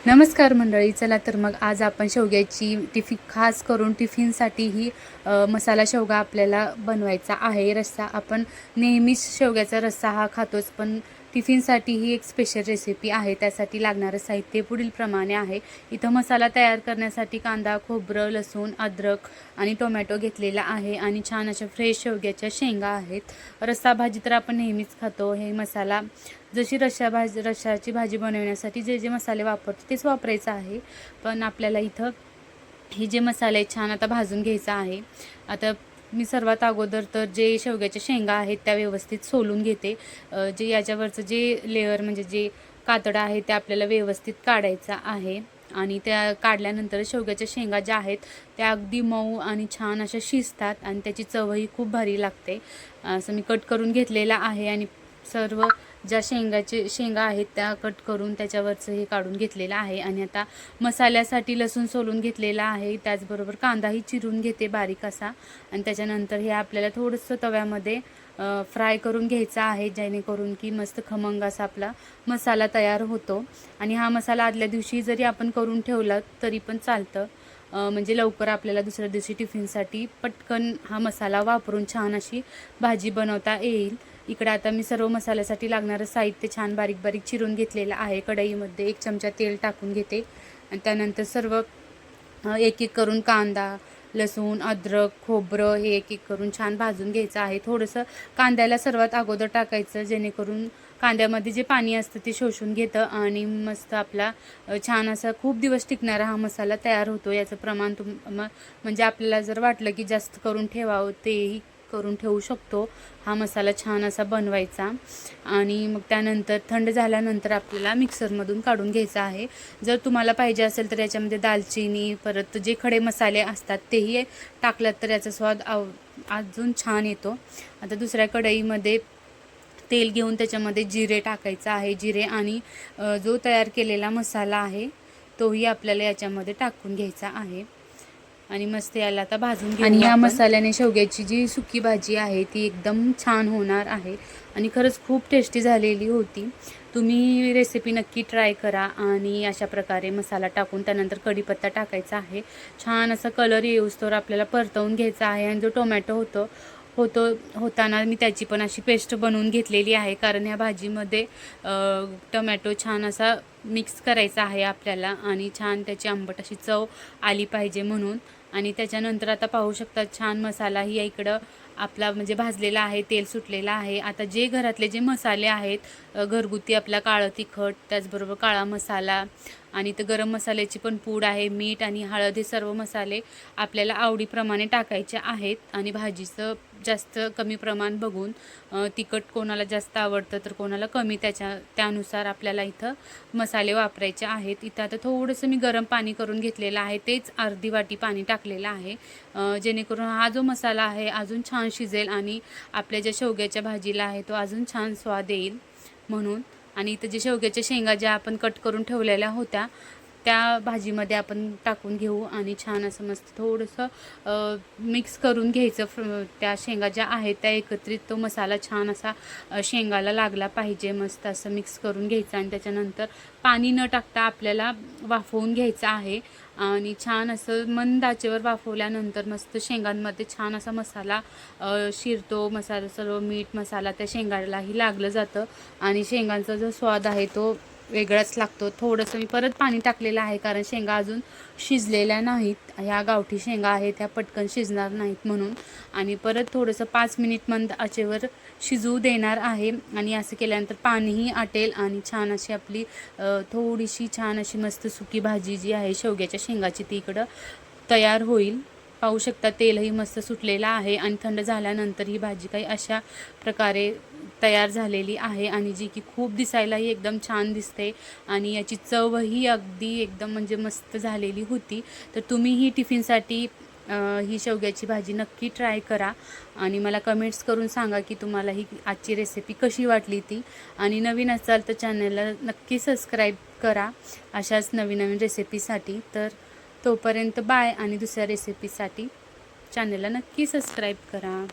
नमस्कार मंडळी, चला तर मग आज आपण शेवग्याची खास करून टिफिनसाठी ही मसाला शेवगा आपल्याला बनवायचा आहे. रस्सा आपण नेहमीच शेवग्याचा रस्सा हा खातोच, पण टिफिनसाठी ही एक स्पेशल रेसिपी आहे. त्यासाठी लागणारं साहित्य पुढील प्रमाणे आहे. इथं मसाला तयार करण्यासाठी कांदा, खोबरं, लसूण, अद्रक आणि टोमॅटो घेतलेला आहे आणि छान अशा फ्रेश शेवग्याच्या शेंगा आहेत. रस्सा भाजी तर आपण नेहमीच खातो. हे मसाला जशी रश्शाची भाजी बनवण्यासाठी जे जे मसाले वापरतो तेच वापरायचं आहे. पण आपल्याला इथं हे जे मसाले आहेत छान आता भाजून घ्यायचा आहे. आता मी सर्वात अगोदर तर जे शेवग्याच्या शेंगा आहेत त्या व्यवस्थित सोलून घेते. जे याच्यावरचं जे लेअर म्हणजे जे कातडं आहे ते आपल्याला व्यवस्थित काढायचं आहे. आणि त्या काढल्यानंतर शेवग्याच्या शेंगा ज्या आहेत त्या अगदी मऊ आणि छान अशा शिजतात आणि त्याची चवही खूप भारी लागते. असं मी कट करून घेतलेला आहे आणि सर्व ज्या शेंगा आहेत त्या कट करून त्याच्यावरचं हे काढून घेतलेलं आहे. आणि आता मसाल्यासाठी लसूण सोलून घेतलेला आहे. त्याचबरोबर कांदाही चिरून घेते बारीक असा आणि त्याच्यानंतर हे आपल्याला थोडंसं तव्यामध्ये फ्राय करून घ्यायचा आहे, जेणेकरून की मस्त खमंग असा आपला मसाला तयार होतो. आणि हा मसाला आदल्या दिवशी जरी आपण करून ठेवला तरी पण चालतं. म्हणजे लवकर आपल्याला दुसऱ्या दिवशी टिफिनसाठी पटकन हा मसाला वापरून छान अशी भाजी बनवता येईल. इकडे आता मी सर्व मसाल्यासाठी लागणारं साहित्य छान बारीक बारीक चिरून घेतलेलं आहे. कढईमध्ये 1 चमचा तेल टाकून घेते आणि त्यानंतर सर्व एक एक करून कांदा, लसूण, अद्रक, खोबरं हे एक एक करून छान भाजून घ्यायचं आहे. थोडंसं कांद्याला सर्वात अगोदर टाकायचं, जेणेकरून कांद्यामध्ये जे पाणी असतं ते शोषून घेतं आणि मस्त आपला छान असा खूप दिवस टिकणारा हा मसाला तयार होतो. याचं प्रमाण म्हणजे आपल्याला जर वाटलं की जास्त करून ठेवावं तेही करून ठेवू शकतो. हा मसाला छान असा बनवायचा आणि मग त्यानंतर थंड झाल्यानंतर आपल्याला मिक्सरमधून काढून घ्यायचा आहे. जर तुम्हाला पाहिजे असेल तर याच्यामध्ये दालचिनी, परत जे खडे मसाले असतात तेही टाकलात तर याचा स्वाद अजून छान येतो. आता दुसऱ्या कढईमध्ये तेल घेऊन त्याच्यामध्ये जिरे टाकायचं आहे. जिरे आणि जो तयार केलेला मसाला आहे तोही आपल्याला याच्यामध्ये टाकून घ्यायचा आहे आणि मस्त याला आता भाजून घेऊ. आणि या मसाल्याने शेवग्याची जी सुकी भाजी आहे ती एकदम छान होणार आहे आणि खरंच खूप टेस्टी झालेली होती. तुम्ही रेसिपी नक्की ट्राय करा. आणि अशा प्रकारे मसाला टाकून त्यानंतर कढीपत्ता टाकायचा आहे. छान असा कलर येऊस्तोवर आपल्याला परतवून घ्यायचा आहे. आणि जो टोमॅटो होताना मी त्याची पण अशी पेस्ट बनवून घेतलेली आहे, कारण ह्या भाजीमध्ये टोमॅटो छान असा मिक्स करायचा आहे आपल्याला आणि छान त्याची आंबट अशी चव आली पाहिजे म्हणून. आणि त्याच्यानंतर आता पाहू शकता छान मसालाही इकडं आपला म्हणजे भाजलेला आहे, तेल सुटलेला आहे. आता जे घरातले जे मसाले आहेत घरगुती, आपला काळं तिखट, त्याचबरोबर काळा मसाला आणि तर गरम मसाल्याची पण पूड आहे, मीठ आणि हळद हे सर्व मसाले आपल्याला आवडीप्रमाणे टाकायचे आहेत. आणि भाजीचं जास्त कमी प्रमाण बघून तिखट कोणाला जास्त आवडतं तर कोणाला कमी, त्यानुसार आपल्याला इथं मसाले वापरायचे आहेत. इथं आता थोडंसं मी गरम पाणी करून घेतलेलं आहे, तेच अर्धी वाटी पाणी टाकलेलं आहे, जेणेकरून हा जो मसाला आहे अजून छान शिजेल आणि आपल्या ज्या शेवग्याच्या भाजीला आहे तो अजून छान स्वाद येईल म्हणून. आणि इथं जे शेवग्याच्या शेंगा ज्या आपण कट करून ठेवलेल्या होत्या त्या भाजीमध्ये आपण टाकून घेऊ आणि छान असं मस्त थोडंसं मिक्स करून घ्यायचं. त्या शेंगा ज्या आहेत त्या एकत्रित तो मसाला छान असा शेंगाला लागला पाहिजे. मस्त असं मिक्स करून घ्यायचं आणि त्याच्यानंतर पाणी न टाकता आपल्याला वाफवून घ्यायचं आहे. आणि छान असं मंद आचेवर वाफवल्यानंतर मस्त शेंगांमध्ये छान असा मसाला शिरतो. मसाला सर्व मीठ मसाला त्या शेंगालाही लागलं जातं आणि शेंगांचा जो स्वाद आहे तो वेगळाच लागतो. थोडंसं मी परत पाणी टाकलेलं आहे, कारण शेंगा अजून शिजलेल्या नाहीत. ह्या गावठी शेंगा आहेत त्या पटकन शिजणार नाहीत म्हणून. आणि परत थोडंसं 5 मिनिट मंद आचेवर शिजवू देणार आहे. आणि असं केल्यानंतर पाणीही आटेल आणि छान अशी आपली थोडीशी छान अशी मस्त सुकी भाजी जी आहे शेवग्याच्या शेंगाची ती इकडं तयार होईल. पाहू शकता तेलही मस्त सुटलेलं आहे आणि थंड झाल्यानंतर ही भाजी काही अशा प्रकारे तयार झालेली आहे आणि जी की खूप दिसायलाही एकदम छान दिसते आणि याची चवही अगदी एकदम म्हणजे मस्त झालेली होती. तर तुम्ही ही टिफिनसाठी ही शेवग्याची भाजी नक्की ट्राय करा आणि मला कमेंट्स करून सांगा की तुम्हाला ही आजची रेसिपी कशी वाटली ती. आणि नवीन असाल तर चॅनलला नक्की सबस्क्राईब करा अशाच नवीन नवीन रेसिपीसाठी. तर तोपर्यंत बाय आणि दुसऱ्या रेसिपीसाठी चॅनलला नक्की सबस्क्राईब करा.